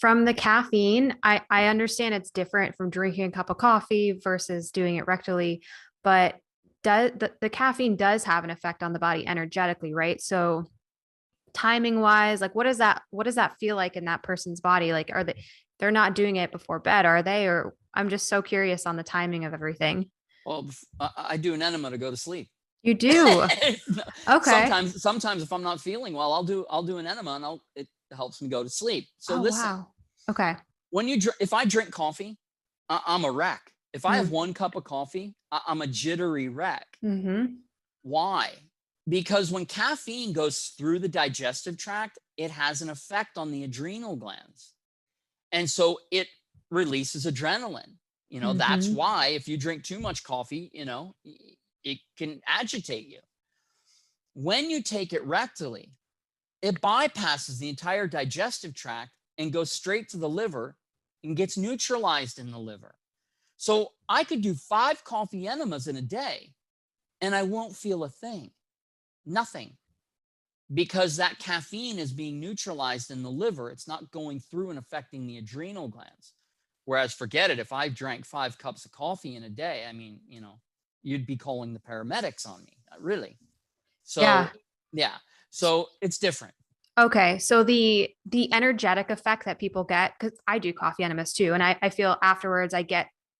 from the caffeine, I understand it's different from drinking a cup of coffee versus doing it rectally, but the caffeine does have an effect on the body energetically, right? So timing wise, like what does that feel like in that person's body? Like they're not doing it before bed, are they? Or I'm just so curious on the timing of everything. Well, I do an enema to go to sleep. You do. Okay. Sometimes if I'm not feeling well, I'll do an enema and it helps me go to sleep. So Oh, listen, wow. Okay. if I drink coffee, I'm a wreck. If I have Mm. one cup of coffee, I'm a jittery wreck. Mm-hmm. Why? Because when caffeine goes through the digestive tract, it has an effect on the adrenal glands. And so it releases adrenaline. That's Mm-hmm. why if you drink too much coffee, it can agitate you. When you take it rectally, it bypasses the entire digestive tract and goes straight to the liver and gets neutralized in the liver. So I could do 5 coffee enemas in a day and I won't feel a thing, nothing, because that caffeine is being neutralized in the liver. It's not going through and affecting the adrenal glands. Whereas forget it, if I drank 5 cups of coffee in a day, I mean, you'd be calling the paramedics on me, really. So, Yeah. yeah. So it's different. Okay. So the energetic effect that people get, because I do coffee enemas too, and I feel afterwards I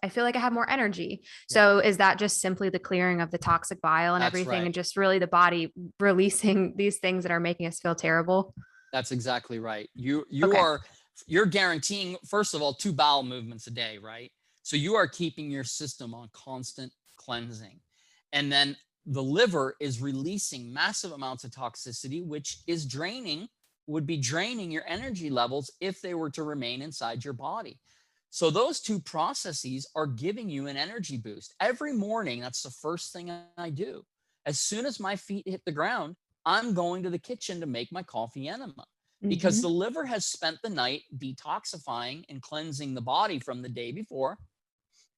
feel like I have more energy. Yeah, So is that just simply the clearing of the toxic bile and that's everything, right. and just really the body releasing these things that are making us feel terrible? That's exactly right. Okay. You're guaranteeing, first of all, 2 bowel movements a day, right? So you are keeping your system on constant cleansing. And then the liver is releasing massive amounts of toxicity, which would be draining your energy levels if they were to remain inside your body. So those two processes are giving you an energy boost. Every morning, that's the first thing I do. As soon as my feet hit the ground, I'm going to the kitchen to make my coffee enema because the Mm-hmm. liver has spent the night detoxifying and cleansing the body from the day before.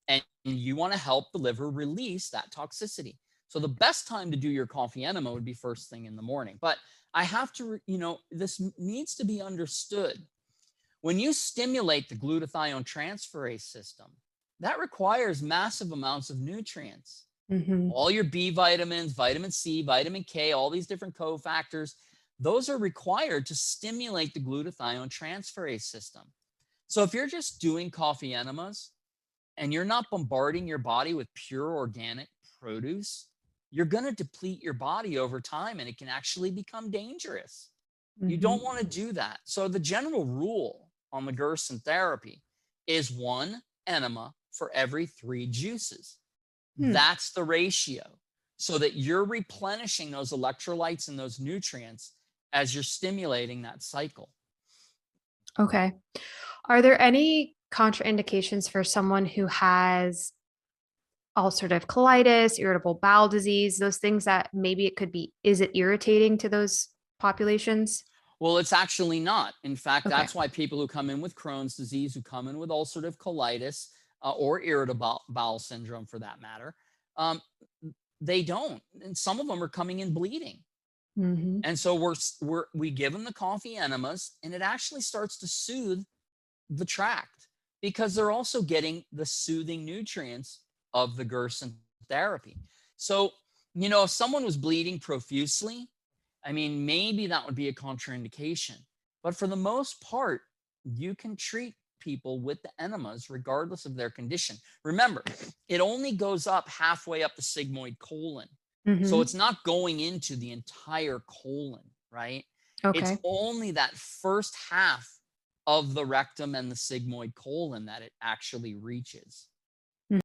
And you want to help the liver release that toxicity. So the best time to do your coffee enema would be first thing in the morning. But I have to, this needs to be understood. When you stimulate the glutathione transferase system, that requires massive amounts of nutrients. Mm-hmm. All your B vitamins, vitamin C, vitamin K, all these different cofactors, those are required to stimulate the glutathione transferase system. So if you're just doing coffee enemas and you're not bombarding your body with pure organic produce, you're going to deplete your body over time and it can actually become dangerous. You don't Mm-hmm. want to do that. So the general rule on the Gerson therapy is 1 enema for every 3 juices. Hmm. That's the ratio so that you're replenishing those electrolytes and those nutrients as you're stimulating that cycle. Okay. Are there any contraindications for someone who has ulcerative colitis, irritable bowel disease, those things that maybe it could be, is it irritating to those populations? Well, it's actually not. In fact, Okay. that's why people who come in with Crohn's disease, who come in with ulcerative colitis or irritable bowel syndrome for that matter, um, they don't. And some of them are coming in bleeding. Mm-hmm. And so we give them the coffee enemas and it actually starts to soothe the tract because they're also getting the soothing nutrients of the Gerson therapy. So, if someone was bleeding profusely, I mean, maybe that would be a contraindication. But for the most part, you can treat people with the enemas regardless of their condition. Remember, it only goes up halfway up the sigmoid colon. So Mm-hmm. it's not going into the entire colon, right? It's Okay. only that first half of the rectum and the sigmoid colon that it actually reaches.